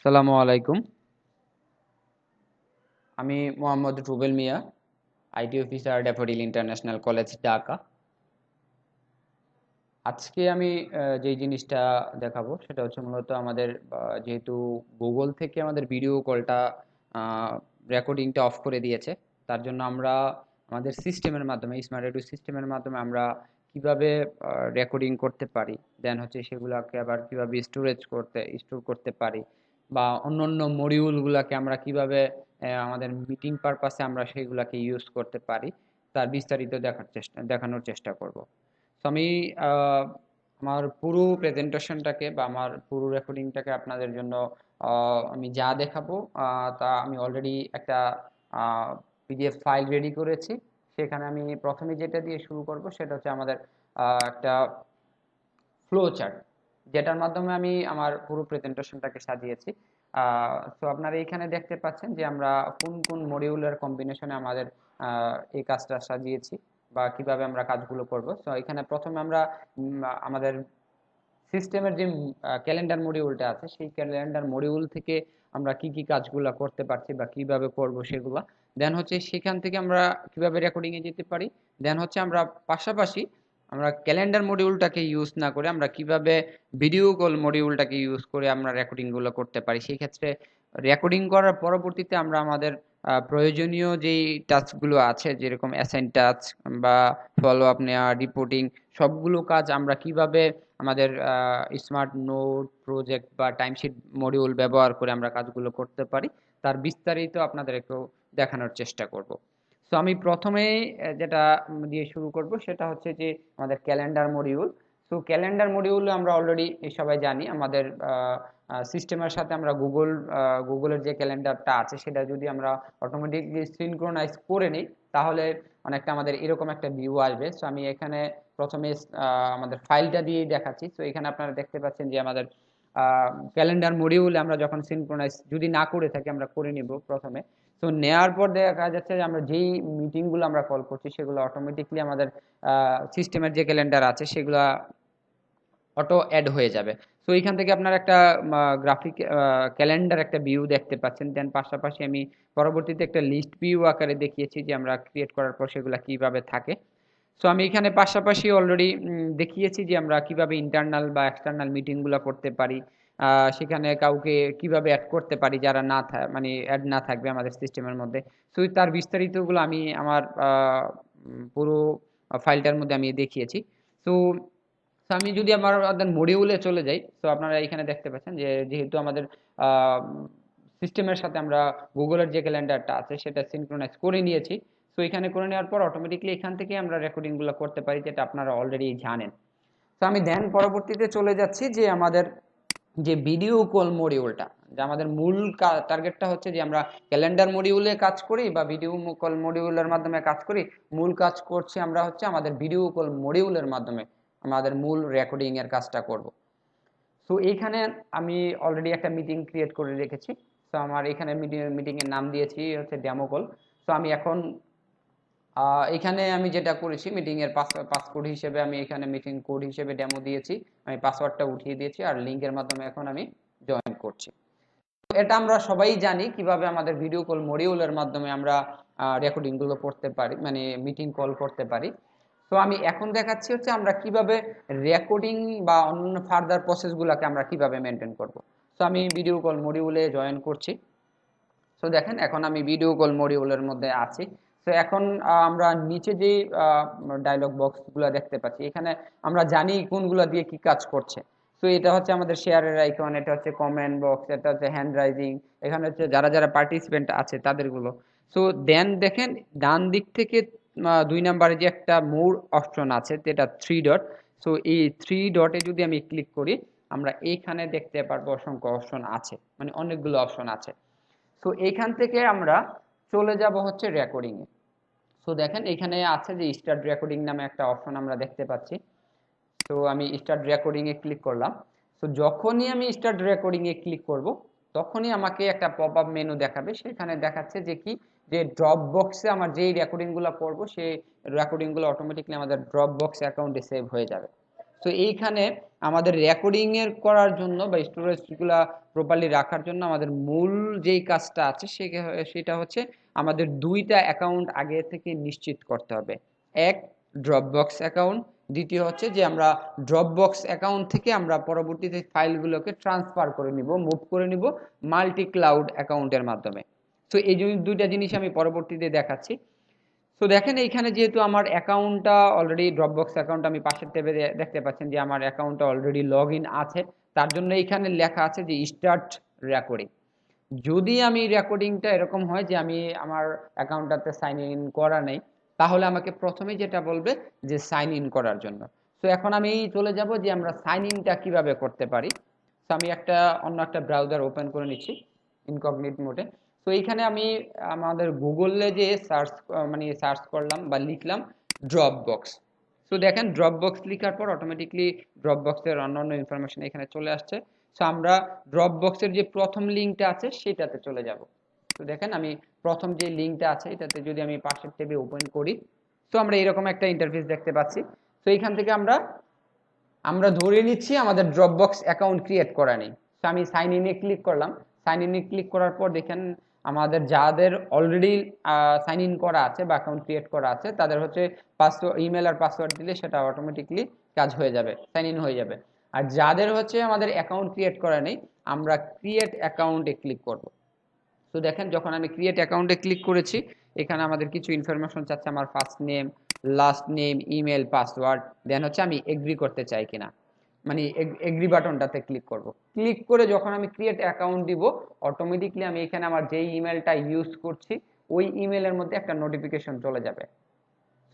আসসালামু আলাইকুম। আমি Mohammad Rubel Mia, IT officer, Daffodil International College, Dhaka. আজকে আমি যেই জিনিসটা দেখাবো সেটা হচ্ছে মূলত আমাদের যেহেতু গুগল থেকে আমাদের ভিডিও কলটা রেকর্ডিংটা অফ করে দিয়েছে, তার জন্য আমরা আমাদের সিস্টেমের মাধ্যমে, স্মার্ট রেডিও সিস্টেমের মাধ্যমে আমরা কিভাবে রেকর্ডিং করতে পারি, দেন হচ্ছে সেগুলোকে আবার কিভাবে স্টোর করতে পারি, বা অন্যান্য মডিউলগুলোকে আমরা কিভাবে আমাদের মিটিং পারপাসে আমরা সেগুলোকে ইউজ করতে পারি, তার বিস্তারিত দেখানোর চেষ্টা করব। তো আমি আহ, আমার পুরো প্রেজেন্টেশনটাকে বা আমার পুরো রেকর্ডিংটাকে আপনাদের জন্য আমি যা দেখাবো তা আমি অলরেডি একটা পিডিএফ ফাইল রেডি করেছি। সেখানে আমি প্রথমে যেটা দিয়ে শুরু করব সেটা হচ্ছে আমাদের একটা ফ্লো চার্ট, যেটার মাধ্যমে আমি আমার পুরো প্রেজেন্টেশনটাকে সাজিয়েছি। তো আপনারা এখানে দেখতে পাচ্ছেন যে আমরা কোন কোন মডিউলের কম্বিনেশনে আমাদের এই কাজটা সাজিয়েছি বা কিভাবে আমরা কাজগুলো করব। তো এখানে প্রথমে আমরা আমাদের সিস্টেমের যে ক্যালেন্ডার মডিউলটা আছে সেই ক্যালেন্ডার মডিউল থেকে আমরা কি কি কাজগুলো করতে পারছি বা কিভাবে করব সেগুলা, দেন হচ্ছে সেখান থেকে আমরা কিভাবে রেকর্ডিং এ যেতে পারি, দেন হচ্ছে আমরা পাশাপাশি আমরা ক্যালেন্ডার মডিউলটাকে ইউজ না করে আমরা কিভাবে ভিডিও কল মডিউলটাকে ইউজ করে আমরা রেকর্ডিং গুলো করতে পারি। সেই ক্ষেত্রে রেকর্ডিং করার পরবর্তীতে আমরা আমাদের প্রয়োজনীয় যেই টাস্কগুলো আছে, যেরকম অ্যাসাইন টাস্ক বা ফলো আপ নেওয়া, রিপোর্টিং, সবগুলো কাজ আমরা কিভাবে আমাদের স্মার্ট নোট, প্রজেক্ট বা টাইমশিট মডিউল ব্যবহার করে আমরা কাজগুলো করতে পারি, তার বিস্তারিত আপনাদের একটু দেখানোর চেষ্টা করব। তো আমি প্রথমেই যেটা দিয়ে শুরু করব সেটা হচ্ছে যে আমাদের ক্যালেন্ডার মডিউল। তো ক্যালেন্ডার মডিউল আমরা অলরেডি সবাই জানি, আমাদের সিস্টেমের সাথে আমরা গুগলের যে ক্যালেন্ডারটা আছে সেটা যদি আমরা অটোমেটিকলি সিনক্রোনাইজ করে নিই, তাহলে অনেকটা আমাদের এরকম একটা ভিউ আসবে। সো আমি এখানে প্রথমে আমাদের ফাইলটা দিয়ে দেখাচ্ছি। তো এখানে আপনারা দেখতে পাচ্ছেন যে আমাদের ক্যালেন্ডার মডিউলে আমরা যখন সিনক্রোনাইজ যদি না করে থাকি আমরা করে নিব প্রথমে। তো নেওয়ার পর দেখা যাচ্ছে যে আমরা যেই মিটিংগুলো আমরা কল করছি সেগুলো অটোমেটিকলি আমাদের সিস্টেমের যে ক্যালেন্ডার আছে সেগুলো অটো অ্যাড হয়ে যাবে। তো এইখান থেকে আপনার একটা গ্রাফিক ক্যালেন্ডার একটা ভিউ দেখতে পাচ্ছেন। দেন পাশাপাশি আমি পরবর্তীতে একটা লিস্ট ভিউ আকারে দেখিয়েছি যে আমরা ক্রিয়েট করার পর সেগুলো কিভাবে থাকে। সো আমি এখানে পাশাপাশি অলরেডি দেখিয়েছি যে আমরা কিভাবে ইন্টারনাল বা এক্সটার্নাল মিটিংগুলো করতে পারি, সেখানে কাউকে কিভাবে অ্যাড করতে পারি যারা মানে অ্যাড না থাকবে আমাদের সিস্টেমের মধ্যে। সো তার বিস্তারিতগুলো আমি আমার পুরো ফাইলটার মধ্যে আমি দেখিয়েছি। তো তো আমি যদি আমার মডিউলে চলে যাই, তো আপনারা এখানে দেখতে পাচ্ছেন যে যেহেতু আমাদের সিস্টেমের সাথে আমরা গুগলের যে ক্যালেন্ডারটা আছে সেটা সিনক্রোনাইজ করে নিয়েছি। তো এখানে করে নেওয়ার পর অটোমেটিকলি এখান থেকে আমরা রেকর্ডিং গুলো করতে পারি, যেটা আপনারা অলরেডি জানেন। তো আমি দেন পরবর্তীতে চলে যাচ্ছি যে আমাদের যে ভিডিও কল মডিউলটা, যে আমাদের মূল টার্গেটটা হচ্ছে যে আমরা ক্যালেন্ডার মডিউলে কাজ করি বা ভিডিও কল মডিউলের মাধ্যমে কাজ করি, মূল কাজ করছি আমরা হচ্ছে আমাদের ভিডিও কল মডিউলের মাধ্যমে আমাদের মূল রেকর্ডিং এর কাজটা করব। সো এইখানে আমি অলরেডি একটা মিটিং ক্রিয়েট করে রেখেছি। তো আমার এখানে মিটিং এর নাম দিয়েছি হচ্ছে ডেমো কল। তো আমি এখন এখানে আমি যেটা করেছি, মিটিং এর পাসওয়ার্ড হিসেবে আমি এখানে মিটিং কোড হিসেবে ডেমো দিয়েছি, আমি পাসওয়ার্ডটা উঠিয়ে দিয়েছি আর লিংকের মাধ্যমে এখন আমি জয়েন করছি। এটা আমরা সবাই জানি কিভাবে আমাদের ভিডিও কল মডিউলের মাধ্যমে আমরা রেকর্ডিং গুলো করতে পারি, মানে মিটিং কল করতে পারি। তো আমি এখন দেখাচ্ছি হচ্ছে আমরা কিভাবে রেকর্ডিং বা অন্য ফার্দার প্রসেস গুলাকে আমরা কিভাবে মেনটেন করব। তো আমি ভিডিও কল মডিউলে জয়েন করছি। তো দেখেন এখন আমি ভিডিও কল মডিউলের মধ্যে আছি। তো এখন আমরা নিচে যে ডায়লগ বক্স গুলা দেখতে পাচ্ছি, এখানে আমরা জানি কোনগুলা দিয়ে কি কাজ করছে। তো এটা হচ্ছে আমাদের শেয়ারের আইকন, এটা হচ্ছে কমেন্ট বক্স, এটা হচ্ছে হ্যান্ড রাইজিং, এখানে হচ্ছে যারা যারা পার্টিসিপেন্ট আছে তাদেরগুলো। সো দেন দেখেন ডান দিক থেকে 2 নম্বরে যে একটা মোর অপশন আছে, যেটা থ্রি ডট। সো এই থ্রি ডটে যদি আমি ক্লিক করি, আমরা এইখানে দেখতে পারবো অসংখ্য অপশন আছে, মানে অনেকগুলো অপশন আছে। তো এইখান থেকে আমরা চলে যাব হচ্ছে রেকর্ডিং এ। তো দেখেন এখানে আছে যে স্টার্ট রেকর্ডিং নামে একটা অপশন আমরা দেখতে পাচ্ছি। তো আমি স্টার্ট রেকর্ডিং এ ক্লিক করলাম। তো যখনই আমি স্টার্ট রেকর্ডিং এ ক্লিক করব, তখনই আমাকে একটা পপ আপ মেনু দেখাবে। সেখানে দেখাচ্ছে যে কি, যে ড্রপ বক্সে আমার যেই রেকর্ডিং গুলো করব সেই রেকর্ডিং গুলো অটোমেটিকলি আমাদের ড্রপ বক্স অ্যাকাউন্টে সেভ হয়ে যাবে। তো এইখানে আমাদের রেকর্ডিং এর করার জন্য বা স্টোরেজগুলা প্রপারলি রাখার জন্য আমাদের মূল যেই কাজটা আছে সেটা হচ্ছে আমাদের দুইটা অ্যাকাউন্ট আগে থেকে নিশ্চিত করতে হবে। এক, ড্রপবক্স অ্যাকাউন্ট। দ্বিতীয় হচ্ছে যে আমরা ড্রপবক্স অ্যাকাউন্ট থেকে আমরা পরবর্তীতে ফাইলগুলোকে ট্রান্সফার করে নিব, মুভ করে নিব মাল্টি ক্লাউড অ্যাকাউন্টের মাধ্যমে। তো এই দুইটা জিনিস আমি পরবর্তীতে দেখাচ্ছি। তো দেখেন এইখানে যেহেতু আমার অ্যাকাউন্টটা অলরেডি ড্রপবক্স অ্যাকাউন্ট, আমি পাশের ট্যাবে দেখতে পাচ্ছেন যে আমার অ্যাকাউন্টটা অলরেডি লগ ইন আছে। তার জন্য এইখানে লেখা আছে যে স্টার্ট রেকর্ডিং। যদি আমি রেকর্ডিংটা এরকম হয় যে আমি আমার অ্যাকাউন্টটাতে সাইন ইন করা নেই, তাহলে আমাকে প্রথমেই যেটা বলবে যে সাইন ইন করার জন্য। তো এখন আমি চলে যাব যে আমরা সাইন ইনটা কিভাবে করতে পারি। তো আমি অন্য একটা ব্রাউজার ওপেন করে নিচ্ছি ইনকগনিট মোডে। তো এইখানে আমি আমাদের গুগলে যে সার্চ করলাম বা লিখলাম ড্রপবক্স। তো দেখেন ড্রপবক্স লেখার পর অটোমেটিকলি ড্রপবক্সের অন্যান্য ইনফরমেশন এখানে চলে আসছে। সো আমরা ড্রপবক্সের যে প্রথম লিঙ্কটা আছে সেটাতে চলে যাব। তো দেখেন আমি প্রথম যে লিঙ্কটা আছে এটাতে যদি আমি পাশের ট্যাবে ওপেন করি, তো আমরা এরকম একটা ইন্টারফেস দেখতে পাচ্ছি। তো এইখান থেকে আমরা ধরে নিচ্ছি আমাদের ড্রপবক্স অ্যাকাউন্ট ক্রিয়েট করা নেই। তো আমি সাইন ইনে ক্লিক করলাম। সাইন ইনে ক্লিক করার পর দেখেন আমাদের যাদের অলরেডি সাইন ইন করা আছে বা অ্যাকাউন্ট ক্রিয়েট করা আছে তাদের হচ্ছে পাসওয়ার্ড, ইমেল আর পাসওয়ার্ড দিলে সেটা অটোমেটিকলি কাজ হয়ে যাবে, সাইন ইন হয়ে যাবে। আর যাদের হচ্ছে আমাদের অ্যাকাউন্ট ক্রিয়েট করা নেই, আমরা ক্রিয়েট অ্যাকাউন্টে ক্লিক করব। তো দেখেন যখন আমি ক্রিয়েট অ্যাকাউন্টে ক্লিক করেছি, এখানে আমাদের কিছু ইনফরমেশন চাচ্ছে, আমার first name, last name, email, password. Then হচ্ছে আমি এগ্রি করতে চাই কিনা, মানে এগ্রি বাটনটাতে ক্লিক করব। ক্লিক করে যখন আমি ক্রিয়েট অ্যাকাউন্ট দিব, অটোমেটিকলি আমি এখানে আমার যেই ইমেলটা ইউজ করছি ওই ইমেলের মধ্যে একটা নোটিফিকেশন চলে যাবে।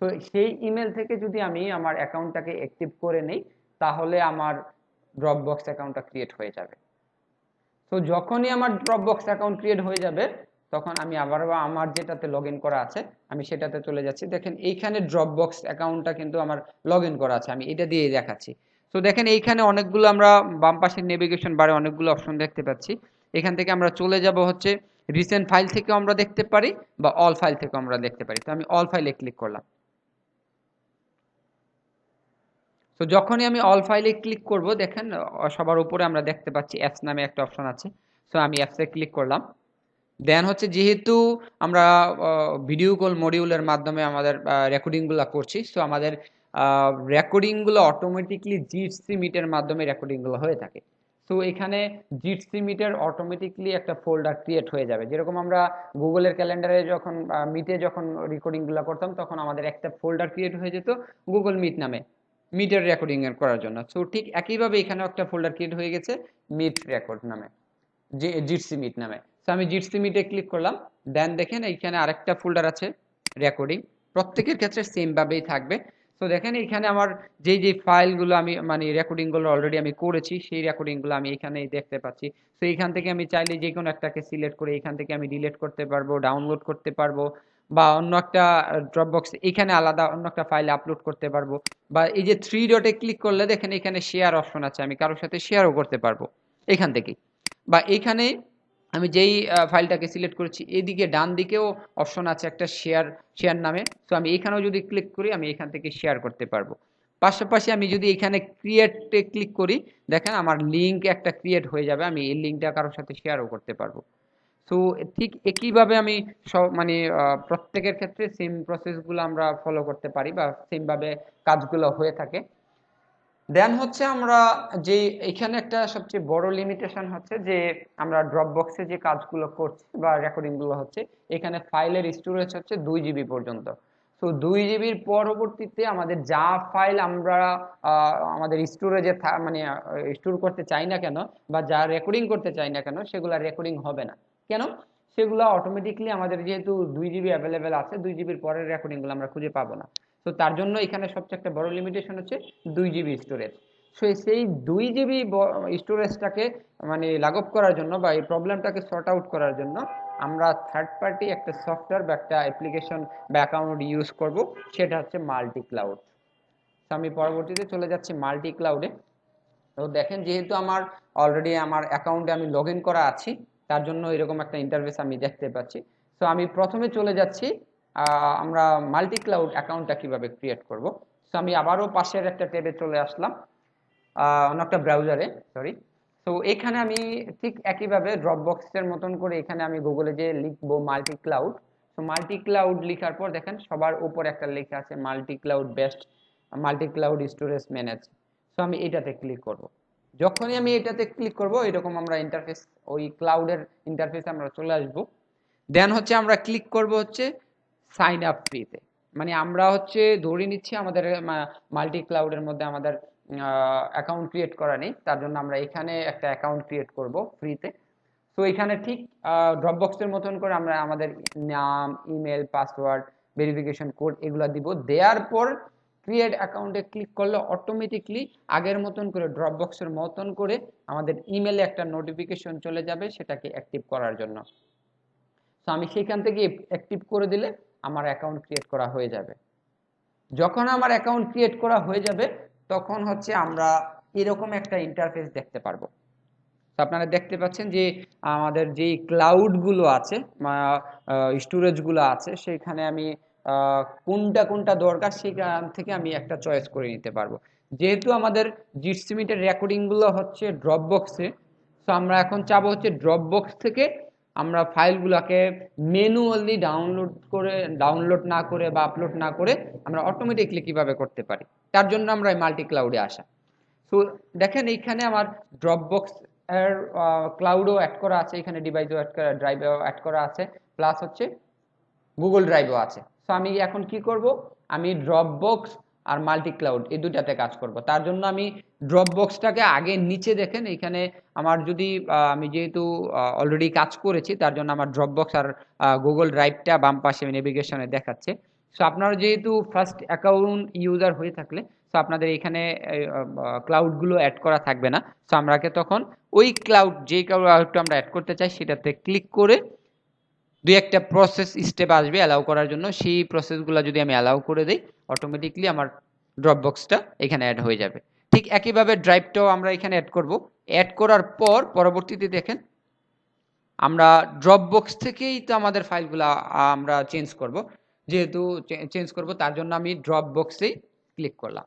তো সেই ইমেল থেকে যদি আমি আমার অ্যাকাউন্টটাকে অ্যাক্টিভ করে নেই, তাহলে আমার ড্রপবক্স অ্যাকাউন্টটা ক্রিয়েট হয়ে যাবে। তো যখনই আমার ড্রপবক্স অ্যাকাউন্ট ক্রিয়েট হয়ে যাবে, তখন আমি আবারও আমার যেটাতে লগ ইন করা আছে আমি সেটাতে চলে যাচ্ছি। দেখেন এইখানে ড্রপবক্স অ্যাকাউন্টটা কিন্তু আমার লগ ইন করা আছে, আমি এটা দিয়ে দেখাচ্ছি। তো দেখেন এইখানে অনেকগুলো, আমরা বাম পাশের নেভিগেশন বারে অনেকগুলো অপশন দেখতে পাচ্ছি। এখান থেকে আমরা চলে যাব হচ্ছে রিসেন্ট ফাইল থেকেও আমরা দেখতে পারি বা অল ফাইল থেকেও আমরা দেখতে পারি। তো আমি অল ফাইলে ক্লিক করলাম। তো যখনই আমি অল ফাইলে ক্লিক করব, দেখেন সবার উপরে আমরা দেখতে পাচ্ছি অ্যাপস নামে একটা অপশন আছে। সো আমি অ্যাপসে ক্লিক করলাম। দেন হচ্ছে যেহেতু আমরা ভিডিও কল মডিউলের মাধ্যমে আমাদের রেকর্ডিংগুলো করছি, সো আমাদের রেকর্ডিংগুলো অটোমেটিকলি জিটসি মিটের মাধ্যমে রেকর্ডিংগুলো হয়ে থাকে। তো এখানে জিটসি মিটের অটোমেটিকলি একটা ফোল্ডার ক্রিয়েট হয়ে যাবে। যেরকম আমরা গুগলের ক্যালেন্ডারে যখন মিটে যখন রেকর্ডিংগুলো করতাম, তখন আমাদের একটা ফোল্ডার ক্রিয়েট হয়ে যেত গুগল মিট নামে, মিটের রেকর্ডিং এর করার জন্য। সো ঠিক একইভাবে এখানেও একটা ফোল্ডার ক্রিয়েট হয়ে গেছে মিট রেকর্ড নামে, জিটসি মিট নামে। তো আমি জিটসি মিটে ক্লিক করলাম। দেন দেখেন এইখানে আরেকটা ফোল্ডার আছে রেকর্ডিং, প্রত্যেকের ক্ষেত্রে সেম ভাবেই থাকবে। তো দেখেন এইখানে আমার যেই ফাইলগুলো আমি মানে রেকর্ডিংগুলো অলরেডি আমি করেছি সেই রেকর্ডিংগুলো আমি এখানেই দেখতে পাচ্ছি। তো এইখান থেকে আমি চাইলে যে কোনো একটাকে সিলেক্ট করে এখান থেকে আমি ডিলিট করতে পারবো, ডাউনলোড করতে পারবো, বা অন্য একটা ড্রপবক্স এখানে আলাদা অন্য একটা ফাইলে আপলোড করতে পারবো। বা এই যে থ্রি ডটে ক্লিক করলে দেখেন এখানে শেয়ার অপশন আছে, আমি কারোর সাথে শেয়ারও করতে পারবো এখান থেকে। বা এখানে আমি যেই ফাইলটাকে সিলেক্ট করেছি এদিকে ডান দিকেও অপশন আছে একটা শেয়ার নামে। তো আমি এখানেও যদি ক্লিক করি আমি এখান থেকে শেয়ার করতে পারবো। পাশাপাশি আমি যদি এখানে ক্রিয়েটে ক্লিক করি, দেখেন আমার লিঙ্ক একটা ক্রিয়েট হয়ে যাবে, আমি এই লিঙ্কটা কারোর সাথে শেয়ারও করতে পারবো। তো ঠিক একইভাবে আমি সব মানে প্রত্যেকের ক্ষেত্রে সেম প্রসেসগুলো আমরা ফলো করতে পারি বা সেম ভাবে কাজগুলো হয়ে থাকে। দেন হচ্ছে আমরা যে এখানে একটা সবচেয়ে বড় লিমিটেশন হচ্ছে যে আমরা ড্রপবক্সে যে কাজগুলো করছি বা রেকর্ডিং গুলো হচ্ছে, এখানে ফাইলের স্টোরেজ হচ্ছে 2 জিবি পর্যন্ত। তো 2 জিবির পরবর্তীতে আমাদের যা ফাইল আমরা আমাদের স্টোরেজে মানে স্টোর করতে চাই না কেন বা যা রেকর্ডিং করতে চাই না কেন, সেগুলো রেকর্ডিং হবে না। কেন? সেগুলো অটোমেটিকলি আমাদের যেহেতু 2 জিবি অ্যাভেলেবেল আছে, 2 জিবির পরের রেকর্ডিং গুলো আমরা খুঁজে পাবো না। তো তার জন্য এখানে সবচেয়ে একটা বড় লিমিটেশন হচ্ছে 2 জিবি স্টোরেজ। সেই 2 জিবি স্টোরেজটাকে মানে লাঘব করার জন্য বা এই প্রবলেমটাকে সর্ট আউট করার জন্য আমরা থার্ড পার্টি একটা সফটওয়্যার বা একটা অ্যাপ্লিকেশন বা অ্যাকাউন্ট ইউজ করব, সেটা হচ্ছে মাল্টি ক্লাউড। তো আমি পরবর্তীতে চলে যাচ্ছি মাল্টি ক্লাউডে। তো দেখেন যেহেতু আমার অলরেডি আমার অ্যাকাউন্টে আমি লগ ইন করা আছি, তার জন্য এরকম একটা ইন্টারফেস আমি দেখতে পাচ্ছি। তো আমি প্রথমে চলে যাচ্ছি আমরা মাল্টি ক্লাউড অ্যাকাউন্টটা কিভাবে ক্রিয়েট করব। তো আমি আবারও পাশের একটা ট্যাবে চলে আসলাম। অন্য একটা ব্রাউজারে, সরি। তো এখানে আমি ঠিক একইভাবে ড্রপবক্সের মতন করে এখানে আমি গুগলে যে লিখবো মাল্টি ক্লাউড। তো মাল্টি ক্লাউড লেখার পর দেখেন সবার উপর একটা লেখা আছে multi cloud best multi cloud storage manage. তো আমি এটাতে ক্লিক করব। যখনই আমি এটাতে ক্লিক করব এরকম আমরা ইন্টারফেস, ওই ক্লাউডের ইন্টারফেসে আমরা চলে আসব। দেন হচ্ছে আমরা ক্লিক করব হচ্ছে সাইন আপ ফ্রিতে। মানে আমরা হচ্ছে ধরে নিচ্ছি আমাদের মাল্টি ক্লাউডের মধ্যে আমাদের অ্যাকাউন্ট ক্রিয়েট করা নেই, তার জন্য আমরা এখানে একটা অ্যাকাউন্ট ক্রিয়েট করব ফ্রিতে। তো এখানে ঠিক ড্রপবক্সের মতন করে আমরা আমাদের নাম, ইমেল, পাসওয়ার্ড, ভেরিফিকেশন কোড এগুলো দিব। দেওয়ার পর ক্রিয়েট অ্যাকাউন্টে ক্লিক করলে অটোমেটিকলি আগের মতন করে ড্রপবক্সের মতন করে আমাদের ইমেলে একটা নোটিফিকেশন চলে যাবে সেটাকে অ্যাক্টিভ করার জন্য। তো আমি সেখান থেকে অ্যাক্টিভ করে দিলে আমার অ্যাকাউন্ট ক্রিয়েট করা হয়ে যাবে। যখন আমার অ্যাকাউন্ট ক্রিয়েট করা হয়ে যাবে তখন হচ্ছে আমরা এরকম একটা ইন্টারফেস দেখতে পারবো। তো আপনারা দেখতে পাচ্ছেন যে আমাদের যেই ক্লাউডগুলো আছে, স্টোরেজগুলো আছে, সেইখানে আমি কোনটা কোনটা দরকার সেখান থেকে আমি একটা চয়েস করে নিতে পারবো। যেহেতু আমাদের জিটসিমিটের রেকর্ডিংগুলো হচ্ছে ড্রপবক্সে, তো আমরা এখন চাবো হচ্ছে ড্রপবক্স থেকে আমরা ফাইলগুলোকে ম্যানুয়ালি ডাউনলোড না করে বা আপলোড না করে আমরা অটোমেটিকলি কিভাবে করতে পারি, তার জন্য আমরা মাল্টি ক্লাউডে আসা। তো দেখেন এইখানে আমার ড্রপবক্স এর ক্লাউডও অ্যাড করা আছে, এখানে ডিভাইসও অ্যাড করা, ড্রাইভও অ্যাড করা আছে, প্লাস হচ্ছে গুগল ড্রাইভও আছে। সো আমি এখন কি করব, আমি ড্রপবক্স আর মাল্টি ক্লাউড এই দুটাতে কাজ করব। তার জন্য আমি ড্রপবক্সটাকে আগে নিচে দেখেন এখানে আমার যদি আমি যেহেতু অলরেডি কাজ করেছি তার জন্য আমার ড্রপবক্স আর গুগল ড্রাইভটা বাম পাশে নেভিগেশনে দেখাচ্ছে। সো আপনারা যেহেতু ফার্স্ট অ্যাকাউন্ট ইউজার হয়ে থাকলে সো আপনাদের এখানে ক্লাউডগুলো অ্যাড করা থাকবে না। সো আমরাকে তখন ওই ক্লাউড যেই ক্লাউডটা আমরা অ্যাড করতে চাই সেটাতে ক্লিক করে দুই একটা প্রসেস স্টেপ আসবে অ্যালাউ করার জন্য, সেই প্রসেসগুলো যদি আমি অ্যালাউ করে দিই অটোমেটিকলি আমার ড্রপবক্সটা এখানে অ্যাড হয়ে যাবে। ঠিক একইভাবে ড্রাইভটাও আমরা এখানে অ্যাড করব। অ্যাড করার পর পরবর্তীতে দেখেন আমরা ড্রপবক্স থেকেই তো আমাদের ফাইলগুলো আমরা চেঞ্জ করব, যেহেতু চেঞ্জ করব তার জন্য আমি ড্রপবক্সেই ক্লিক করলাম।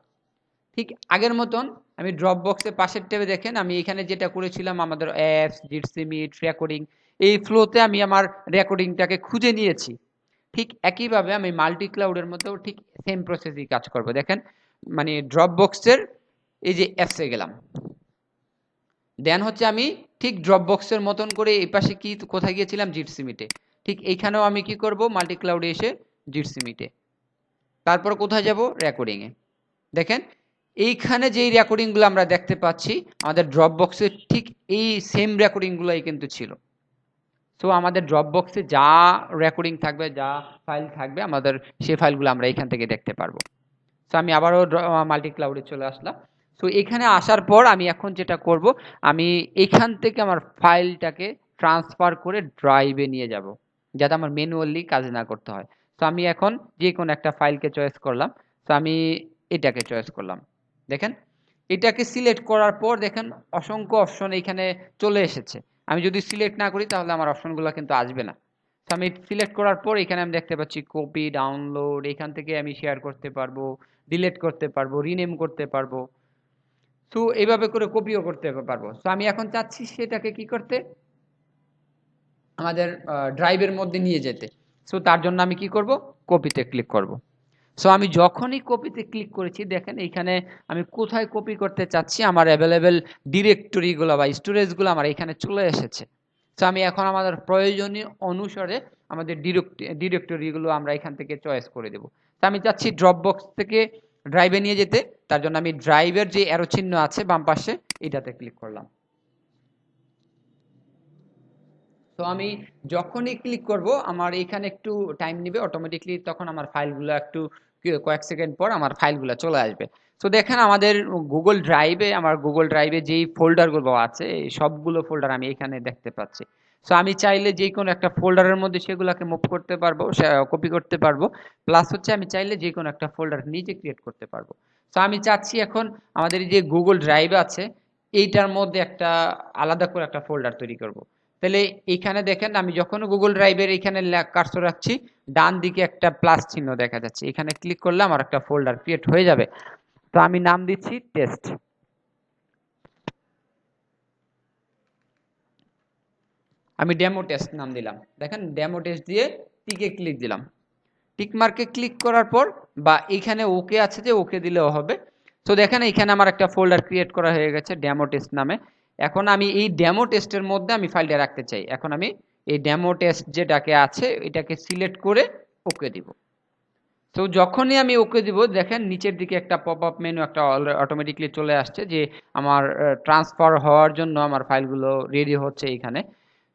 ঠিক আগের মতন আমি ড্রপবক্সে পাশের ট্যাবে দেখেন আমি এখানে যেটা করেছিলাম আমাদের অ্যাপস, জিটসিমিট, রেকর্ডিং, এই ফ্লোতে আমি আমার রেকর্ডিংটাকে খুঁজে নিয়েছি। ঠিক একইভাবে আমি মাল্টি ক্লাউডের মধ্যেও ঠিক সেম প্রসেসই কাজ করব। দেখেন মানে ড্রপবক্সের এই যে অ্যাপসে গেলাম, দেন হচ্ছে আমি ঠিক ড্রপবক্সের মতন করে এই পাশে কি কোথায় গিয়েছিলাম, জিটসিমিটে। ঠিক এইখানেও আমি কি করব, মাল্টি ক্লাউডে এসে জিটসিমিটে, তারপর কোথায় যাব, রেকর্ডিংয়ে। দেখেন এইখানে যেই রেকর্ডিংগুলো আমরা দেখতে পাচ্ছি আমাদের ড্রপবক্সে ঠিক এই সেম রেকর্ডিংগুলোই কিন্তু ছিল। সো আমাদের ড্রপবক্সে যা রেকর্ডিং থাকবে, যা ফাইল থাকবে, আমাদের সেই ফাইলগুলো আমরা এখান থেকে দেখতে পারবো। সো আমি আবারও মাল্টি ক্লাউডে চলে আসলাম। সো এখানে আসার পর আমি এখন যেটা করব, আমি এখান থেকে আমার ফাইলটাকে ট্রান্সফার করে ড্রাইভে নিয়ে যাব, যাতে আমার ম্যানুয়ালি কাজ না করতে হয়। সো আমি এখন যে কোনো একটা ফাইলকে চয়েস করলাম। সো আমি এটাকে চয়েস করলাম। দেখেন এটাকে সিলেক্ট করার পর দেখেন অসংখ্য অপশন এখানে চলে এসেছে। আমি যদি সিলেক্ট না করি তাহলে আমার অপশনগুলো কিন্তু আসবে না। তো আমি সিলেক্ট করার পর এখানে আমি দেখতে পাচ্ছি কপি, ডাউনলোড, এখান থেকে আমি শেয়ার করতে পারবো, ডিলিট করতে পারবো, রিনেম করতে পারবো। তো এইভাবে করে কপিও করতে পারবো। তো আমি এখন চাচ্ছি সেটাকে কি করতে, আমাদের ড্রাইভের মধ্যে নিয়ে যেতে। সো তার জন্য আমি কি করব, কপিতে ক্লিক করব। সো আমি যখনই কপিতে ক্লিক করেছি দেখেন এইখানে আমি কোথায় কপি করতে চাচ্ছি আমার অ্যাভেলেবেল ডিরেক্টরিগুলো বা স্টোরেজগুলো আমার এখানে চলে এসেছে। সো আমি এখন আমাদের প্রয়োজনীয় অনুসারে আমাদের ডিরেক্টরিগুলো আমরা এখান থেকে চয়েস করে দেব। তো আমি চাচ্ছি ড্রপবক্স থেকে ড্রাইভে নিয়ে যেতে, তার জন্য আমি ড্রাইভের যে অ্যারো চিহ্ন আছে বাম পাশে এটাতে ক্লিক করলাম। তো আমি যখনই ক্লিক করব আমার এখানে একটু টাইম নেবে, অটোমেটিকলি তখন আমার ফাইলগুলো একটু কয়েক সেকেন্ড পর আমার ফাইলগুলো চলে আসবে। তো দেখেন আমাদের গুগল ড্রাইভে যেই ফোল্ডারগুলো আছে এই সবগুলো ফোল্ডার আমি এখানে দেখতে পাচ্ছি। সো আমি চাইলে যে কোনো একটা ফোল্ডারের মধ্যে সেগুলোকে মুভ করতে পারবো, কপি করতে পারবো, প্লাস হচ্ছে আমি চাইলে যে কোনো একটা ফোল্ডার নিজে ক্রিয়েট করতে পারবো। সো আমি চাচ্ছি এখন আমাদের যে গুগল ড্রাইভ আছে এইটার মধ্যে একটা আলাদা করে একটা ফোল্ডার তৈরি করব। তাহলে এইখানে দেখেন আমি যখন গুগল ড্রাইভের এখানে কার্সর রাখছি ডান দিকে একটা প্লাস চিহ্ন দেখা যাচ্ছে, এখানে ক্লিক করলে আমার একটা ফোল্ডার ক্রিয়েট হয়ে যাবে। তো আমি নাম দিচ্ছি টেস্ট। আমি ডেমো টেস্ট নাম দিলাম, দেখেন ডেমো টেস্ট দিয়ে টিকে ক্লিক দিলাম। টিক মার্কে ক্লিক করার পর বা এইখানে ওকে আছে যে ওকে দিলেও হবে। তো দেখেন এখানে আমার একটা ফোল্ডার ক্রিয়েট করা হয়ে গেছে ডেমো টেস্ট নামে। এখন আমি এই ডেমো টেস্টের মধ্যে আমি ফাইলটা রাখতে চাই। এখন আমি এই ডেমো টেস্ট যেটাকে আছে এটাকে সিলেক্ট করে ওকে দিব। তো যখনই আমি ওকে দিব দেখেন নিচের দিকে একটা পপ আপ মেনু একটা অটোমেটিকলি চলে আসছে যে আমার ট্রান্সফার হওয়ার জন্য আমার ফাইলগুলো রেডি হচ্ছে এইখানে।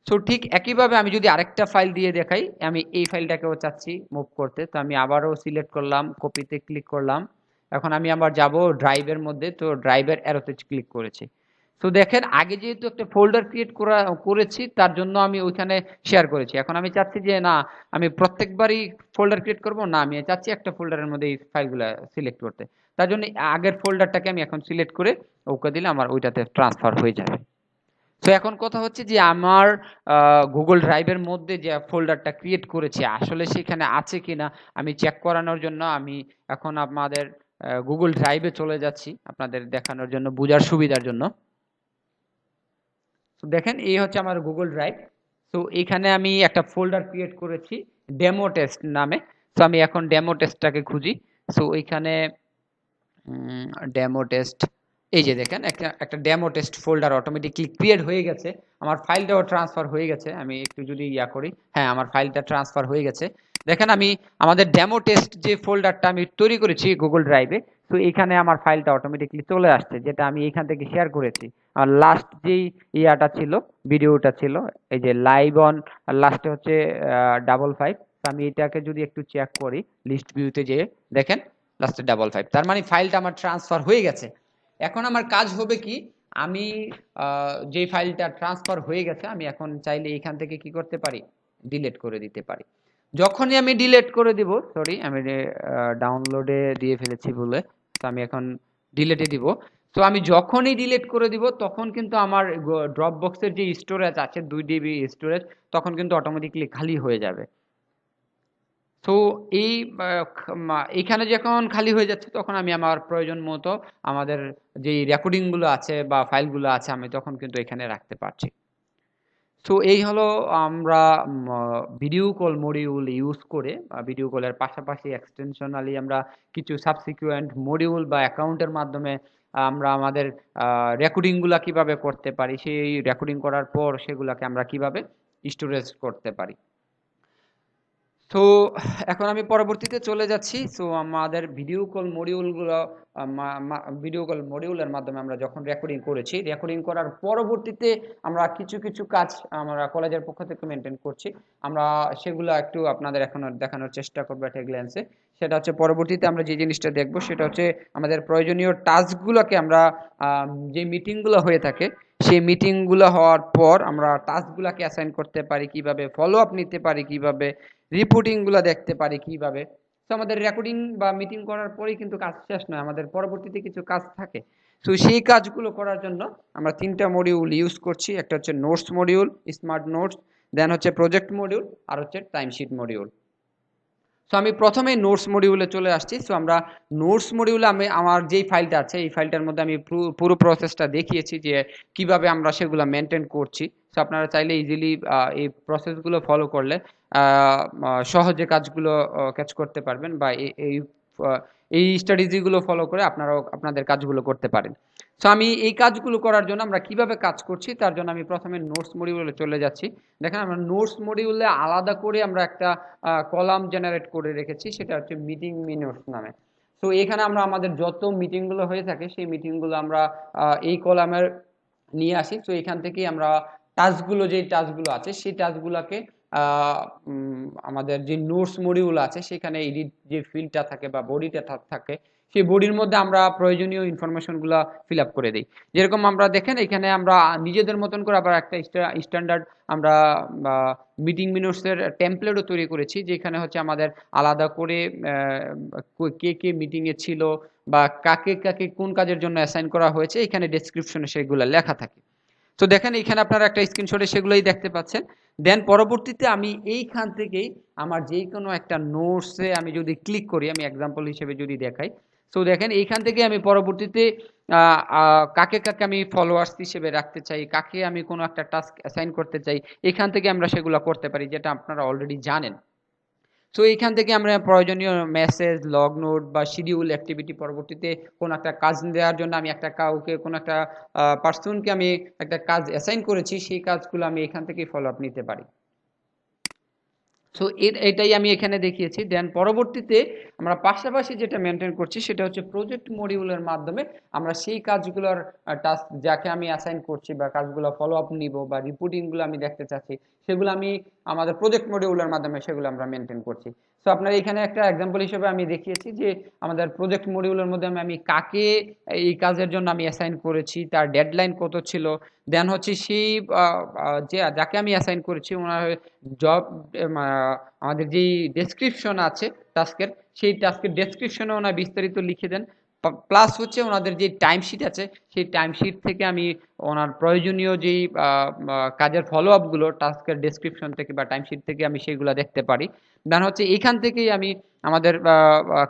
সো ঠিক একইভাবে আমি যদি আরেকটা ফাইল দিয়ে দেখাই, আমি এই ফাইলটাকেও চাচ্ছি মুভ করতে, তো আমি আবারও সিলেক্ট করলাম, কপিতে ক্লিক করলাম। এখন আমি আবার যাব ড্রাইভের মধ্যে, তো ড্রাইভের অ্যারোতে ক্লিক করেছি। তো দেখেন আগে যেহেতু একটা ফোল্ডার ক্রিয়েট করেছি তার জন্য আমি ওইখানে শেয়ার করেছি। এখন আমি চাচ্ছি যে না, আমি প্রত্যেকবারই ফোল্ডার ক্রিয়েট করব না, আমি চাচ্ছি একটা ফোল্ডারের মধ্যে এই ফাইলগুলো সিলেক্ট করতে। তার জন্য আগের ফোল্ডারটাকে আমি এখন সিলেক্ট করে ওকে দিলে আমার ওইটাতে ট্রান্সফার হয়ে যাবে। তো এখন কথা হচ্ছে যে আমার গুগল ড্রাইভের মধ্যে যে ফোল্ডারটা ক্রিয়েট করেছি আসলে সেখানে আছে কিনা আমি চেক করানোর জন্য আমি এখন আমাদের গুগল ড্রাইভে চলে যাচ্ছি আপনাদের দেখানোর জন্য, বোঝার সুবিধার জন্য। তো দেখেন এই হচ্ছে আমার গুগল ড্রাইভ। তো এখানে আমি একটা ফোল্ডার ক্রিয়েট করেছি ডেমো টেস্ট নামে। তো আমি এখন ডেমো টেস্টটাকে খুঁজি। তো ওইখানে ডেমো টেস্ট, এই যে দেখেন একটা একটা demo test folder automatically create হয়ে গেছে। আমার ফাইলটাও ট্রান্সফার হয়ে গেছে। আমি একটু যদি ইয়া করি, হ্যাঁ আমার ফাইলটা ট্রান্সফার হয়ে গেছে। দেখেন আমি আমাদের ডেমো টেস্ট যে ফোল্ডারটা আমি তৈরি করেছি গুগল ড্রাইভে, তো এখানে আমার ফাইলটা অটোমেটিকলি চলে আসছে যেটা আমি এখান থেকে শেয়ার করেছি। আর লাস্ট যেই ইয়াটা ছিল, ভিডিওটা ছিল, এই যে লাইভ অন লাস্টে হচ্ছে 55। আমি এটাকে যদি একটু চেক করি লিস্ট ভিউতে যেয়ে দেখেন লাস্টে 55, তার মানে ফাইলটা আমার ট্রান্সফার হয়ে গেছে। এখন আমার কাজ হবে কি, আমি যে ফাইলটা ট্রান্সফার হয়ে গেছে আমি এখন চাইলে এখান থেকে কি করতে পারি, ডিলিট করে দিতে পারি। যখনই আমি ডিলিট করে দিব, সরি আমি ডাউনলোডে দিয়ে ফেলেছি ভুলে, তো আমি এখন ডিলিটে দিব। তো আমি যখনই ডিলিট করে দিব তখন কিন্তু আমার ড্রপ বক্সের যে স্টোরেজ আছে 2 GB স্টোরেজ তখন কিন্তু অটোমেটিকলি খালি হয়ে যাবে। তো এই এইখানে যখন খালি হয়ে যাচ্ছে তখন আমি আমার প্রয়োজন মতো আমাদের যেই রেকর্ডিংগুলো আছে বা ফাইলগুলো আছে আমি তখন কিন্তু এখানে রাখতে পারছি। তো এই হলো আমরা ভিডিও কল মডিউল ইউজ করে ভিডিও কলের পাশাপাশি এক্সটেনশনালি আমরা কিছু সাবসিকুয়েন্ট মডিউল বা অ্যাকাউন্টের মাধ্যমে আমরা আমাদের রেকর্ডিংগুলো কিভাবে করতে পারি, সেই রেকর্ডিং করার পর সেগুলোকে আমরা কিভাবে স্টোরেজ করতে পারি। তো এখন আমি পরবর্তীতে চলে যাচ্ছি। সো আমাদের ভিডিও কল মডিউলগুলো ভিডিও কল মডিউলের মাধ্যমে আমরা যখন রেকর্ডিং করেছি, রেকর্ডিং করার পরবর্তীতে আমরা কিছু কিছু কাজ আমরা কলেজের পক্ষ থেকে মেনটেন করছি। আমরা সেগুলো একটু আপনাদের এখন দেখানোর চেষ্টা করবো একটা গ্ল্যান্সে। সেটা হচ্ছে পরবর্তীতে আমরা যে জিনিসটা দেখব সেটা হচ্ছে আমাদের প্রয়োজনীয় টাস্কগুলোকে আমরা যে মিটিংগুলো হয়ে থাকে সেই মিটিংগুলো হওয়ার পর আমরা টাস্কগুলোকে অ্যাসাইন করতে পারি কিভাবে, ফলো আপ নিতে পারি কিভাবে, রিপোর্টিংগুলো দেখতে পারি কিভাবে। তো আমাদের রেকর্ডিং বা মিটিং করার পরেই কিন্তু কাজ শেষ নয়, আমাদের পরবর্তীতে কিছু কাজ থাকে। তো সেই কাজগুলো করার জন্য আমরা 3টা মডিউল ইউজ করছি। একটা হচ্ছে নোটস মডিউল, স্মার্ট নোটস, দেন হচ্ছে প্রজেক্ট মডিউল, আর হচ্ছে টাইমশিট মডিউল। সো আমি প্রথমে নোটস মডিউলে চলে আসছি। সো আমরা নোটস মডিউলে আমি আমার যেই ফাইলটা আছে এই ফাইলটার মধ্যে আমি পুরো প্রসেসটা দেখিয়েছি যে কিভাবে আমরা সেগুলো মেনটেন করছি। সো আপনারা চাইলে ইজিলি এই প্রসেসগুলো ফলো করলে সহজে কাজগুলো ক্যাচ করতে পারবেন বা এই স্ট্র্যাটেজিগুলো ফলো করে আপনারাও আপনাদের কাজগুলো করতে পারেন। সো আমি এই কাজগুলো করার জন্য আমরা কিভাবে কাজ করছি তার জন্য আমি প্রথমে নোটস মডিউলে চলে যাচ্ছি। দেখেন আমরা নোটস মডিউলে আলাদা করে আমরা একটা কলাম জেনারেট করে রেখেছি, সেটা হচ্ছে মিটিং মিনিটস নামে। তো এখানে আমরা আমাদের যত মিটিংগুলো হয়ে থাকে সেই মিটিংগুলো আমরা এই কলামের নিয়ে আসি। তো এখান থেকেই আমরা টাস্কগুলো, যে টাস্কগুলো আছে সেই টাস্কগুলোকে আমাদের যে নোটস মডিউল আছে সেখানে এডিট যে ফিল্ডটা থাকে বা বডিটা থাকে সেই বডির মধ্যে আমরা প্রয়োজনীয় ইনফরমেশনগুলো ফিল আপ করে দিই। যেরকম আমরা দেখেন এখানে আমরা নিজেদের মতন করে আবার একটা স্ট্যান্ডার্ড আমরা মিটিং মিনিটসের টেমপ্লেটও তৈরি করেছি, যেখানে হচ্ছে আমাদের আলাদা করে কে কে মিটিংয়ে ছিল বা কাকে কাকে কোন কাজের জন্য অ্যাসাইন করা হয়েছে এখানে ডেসক্রিপশনে সেগুলো লেখা থাকে। তো দেখেন এইখানে আপনারা একটা স্ক্রিনশটে সেগুলোই দেখতে পাচ্ছেন। দেন পরবর্তীতে আমি এইখান থেকেই আমার যেই কোনো একটা নোটসে আমি যদি ক্লিক করি, আমি এক্সাম্পল হিসেবে যদি দেখাই, সো দেখেন এইখান থেকে আমি পরবর্তীতে কাকে কাকে আমি ফলোয়ার্স হিসেবে রাখতে চাই, কাকে আমি কোনো একটা টাস্ক অ্যাসাইন করতে চাই, এখান থেকে আমরা সেগুলো করতে পারি, যেটা আপনারা অলরেডি জানেন। সো এইখান থেকে আমরা প্রয়োজনীয় মেসেজ, লগ নোট বা শিডিউল অ্যাক্টিভিটি, পরবর্তীতে কোনো একটা কাজ দেওয়ার জন্য আমি একটা কাউকে, কোনো একটা পার্সনকে আমি একটা কাজ অ্যাসাইন করেছি, সেই কাজগুলো আমি এখান থেকেই ফলো আপ নিতে পারি। সো এটাই আমি এখানে দেখিয়েছি। দেন পরবর্তীতে আমরা পাশাপাশি যেটা মেনটেন করছি সেটা হচ্ছে প্রজেক্ট মডিউলের মাধ্যমে আমরা সেই কাজগুলোর টাস্ক যাকে আমি অ্যাসাইন করছি বা কাজগুলো ফলো আপ নিব বা রিপোর্টিংগুলো আমি দেখতে চাচ্ছি, সেগুলো আমি আমাদের প্রজেক্ট মডিউলের মাধ্যমে সেগুলো আমরা মেনটেন করছি। সো আপনার এখানে একটা এক্সাম্পল হিসেবে আমি দেখিয়েছি যে আমাদের প্রজেক্ট মডিউলের মধ্যে আমি কাকে এই কাজের জন্য আমি অ্যাসাইন করেছি, তার ডেডলাইন কত ছিল, দেন হচ্ছে সেই যে যাকে আমি অ্যাসাইন করেছি ওনার জব, আমাদের যেই ডেসক্রিপশন আছে টাস্কের, সেই টাস্কের ডেসক্রিপশনে ওনার বিস্তারিত লিখে দেন। প্লাস হচ্ছে ওনাদের যে টাইমশিট আছে, সেই টাইমশিট থেকে আমি ওনার প্রয়োজনীয় যেই কাজের ফলো আপগুলো টাস্কের ডেসক্রিপশন থেকে বা টাইমশিট থেকে আমি সেইগুলো দেখতে পারি। দেন হচ্ছে এখান থেকেই আমি আমাদের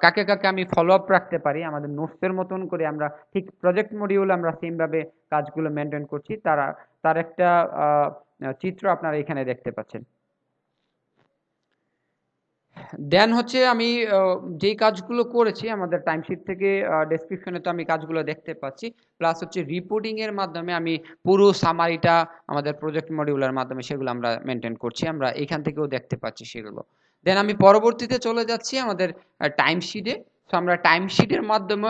কাকে কাকে আমি ফলো আপ রাখতে পারি, আমাদের নোটসের মতন করে আমরা ঠিক প্রজেক্ট মডিউল আমরা সেমভাবে কাজগুলো মেনটেন করছি, তার একটা চিত্র আপনারা এখানে দেখতে পাচ্ছেন। দেন হচ্ছে আমি যেই কাজগুলো করেছি আমাদের টাইমশিট থেকে ডেসক্রিপশনে তো আমি কাজগুলো দেখতে পাচ্ছি, প্লাস হচ্ছে রিপোর্টিং এর মাধ্যমে আমি পুরো সামারিটা আমাদের প্রজেক্ট মডিউলের মাধ্যমে সেগুলো আমরা মেনটেন করছি, আমরা এখান থেকেও দেখতে পাচ্ছি সেগুলো। দেন আমি পরবর্তীতে চলে যাচ্ছি আমাদের টাইমশিটে। তো আমরা টাইমশিটের মাধ্যমে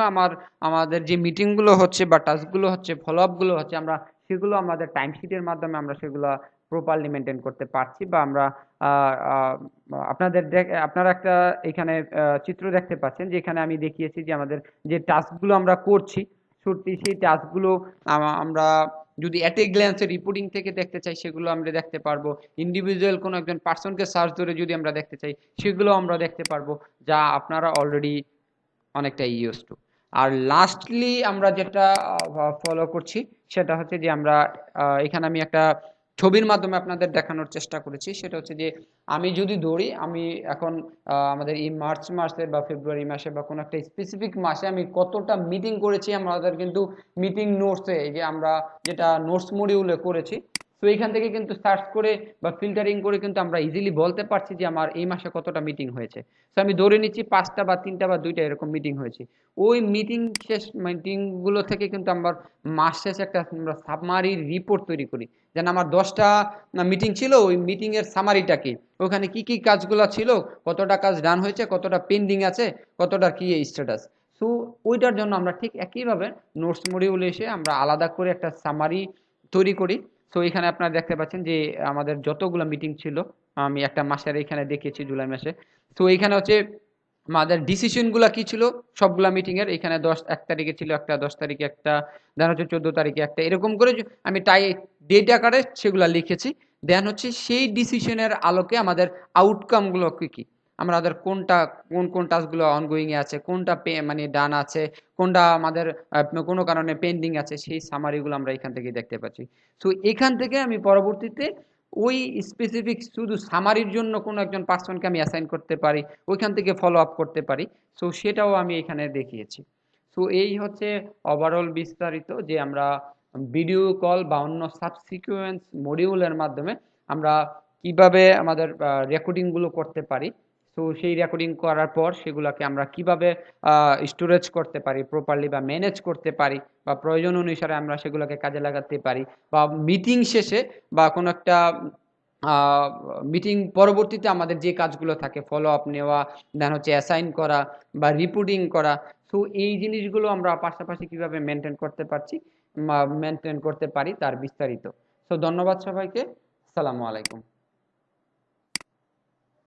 আমাদের যে মিটিংগুলো হচ্ছে বা টাস্কগুলো হচ্ছে, ফলো আপগুলো হচ্ছে, আমরা সেগুলো আমাদের টাইমশিটের মাধ্যমে আমরা সেগুলো প্রপারলি মেনটেন করতে পারছি, বা আমরা আহ, আহ, আপনারা একটা এখানে চিত্র দেখতে পাচ্ছেন, যেখানে আমি দেখিয়েছি যে আমাদের যে টাস্কগুলো আমরা করছি, সত্যি সেই টাস্কগুলো আমরা যদি অ্যাট এ গ্ল্যান্সে রিপোর্টিং থেকে দেখতে চাই সেগুলো আমরা দেখতে পারবো, ইন্ডিভিজুয়াল কোনো একজন পার্সনকে সার্চ ধরে যদি আমরা দেখতে চাই সেগুলো আমরা দেখতে পারবো, যা আপনারা অলরেডি অনেকটা ইউজ টু। আর লাস্টলি আমরা যেটা ফলো করছি সেটা হচ্ছে যে আমরা এখানে আমি একটা ছবির মাধ্যমে আপনাদের দেখানোর চেষ্টা করেছি, সেটা হচ্ছে যে আমি যদি ধরি আমি এখন আমাদের এই মার্চ মাসে বা ফেব্রুয়ারি মাসে বা কোনো একটা স্পেসিফিক মাসে আমি কতটা মিটিং করেছি, আমাদের কিন্তু মিটিং নোটসে, এই যে আমরা যেটা নোটস মডিউলে করেছি, তো এখান থেকে কিন্তু সার্চ করে বা ফিল্টারিং করে কিন্তু আমরা ইজিলি বলতে পারছি যে আমার এই মাসে কতটা মিটিং হয়েছে। তো আমি ধরে নিচ্ছি 5টা বা 3টা বা 2টা এরকম মিটিং হয়েছে। ওই মিটিংগুলো থেকে কিন্তু আমার মাস শেষে একটা আমরা সামারি রিপোর্ট তৈরি করি, যেন আমার 10টা মিটিং ছিল, ওই মিটিংয়ের সামারিটা কি, ওখানে কি কি কাজগুলো ছিল, কতটা কাজ ডান হয়েছে, কতটা পেন্ডিং আছে, কতটা কি স্ট্যাটাস। সো ওইটার জন্য আমরা ঠিক একইভাবে নোটস মডিউলে এসে আমরা আলাদা করে একটা সামারি তৈরি করি। সো এখানে আপনারা দেখতে পাচ্ছেন যে আমাদের যতগুলো মিটিং ছিল আমি একটা মাসের এখানে দেখিয়েছি, জুলাই মাসে। তো এখানে হচ্ছে আমাদের ডিসিশনগুলো কি ছিল সবগুলা মিটিং এর, এখানে 1 তারিখে ছিল একটা, 10 তারিখে একটা, দেন হচ্ছে 14 তারিখে একটা, এরকম করে আমি ডেট আকারে সেগুলা লিখেছি। দেন হচ্ছে সেই ডিসিশনের আলোকে আমাদের আউটকামগুলো কি কি, আমাদের কোন কোন টাস্কগুলো অনগোয়িং এ আছে, কোনটা মানে ডান আছে, কোনটা আমাদের কোনো কারণে পেন্ডিং আছে, সেই সামারিগুলো আমরা এখান থেকে দেখতে পাচ্ছি। সো এখান থেকে আমি পরবর্তীতে ওই স্পেসিফিক শুধু সামারির জন্য কোনো একজন পার্সনকে আমি অ্যাসাইন করতে পারি, ওইখান থেকে ফলো আপ করতে পারি। সো সেটাও আমি এখানে দেখিয়েছি। সো এই হচ্ছে ওভারঅল বিস্তারিত, যে আমরা ভিডিও কল বা অন্য সাবসিকুয়েন্স মডিউলের মাধ্যমে আমরা কিভাবে আমাদের রেকর্ডিংগুলো করতে পারি। সো সেই রেকর্ডিং করার পর সেগুলোকে আমরা কিভাবে স্টোরেজ করতে পারি প্রপারলি, বা ম্যানেজ করতে পারি, বা প্রয়োজন অনুসারে আমরা সেগুলোকে কাজে লাগাতে পারি, বা মিটিং শেষে বা কোনো একটা মিটিং পরবর্তীতে আমাদের যে কাজগুলো থাকে, ফলো আপ নেওয়া, দেন হচ্ছে অ্যাসাইন করা বা রিপোর্টিং করা। সো এই জিনিসগুলো আমরা পাশাপাশি কিভাবে মেনটেন করতে পারি তার বিস্তারিত। সো ধন্যবাদ সবাইকে। আসসালামু আলাইকুম।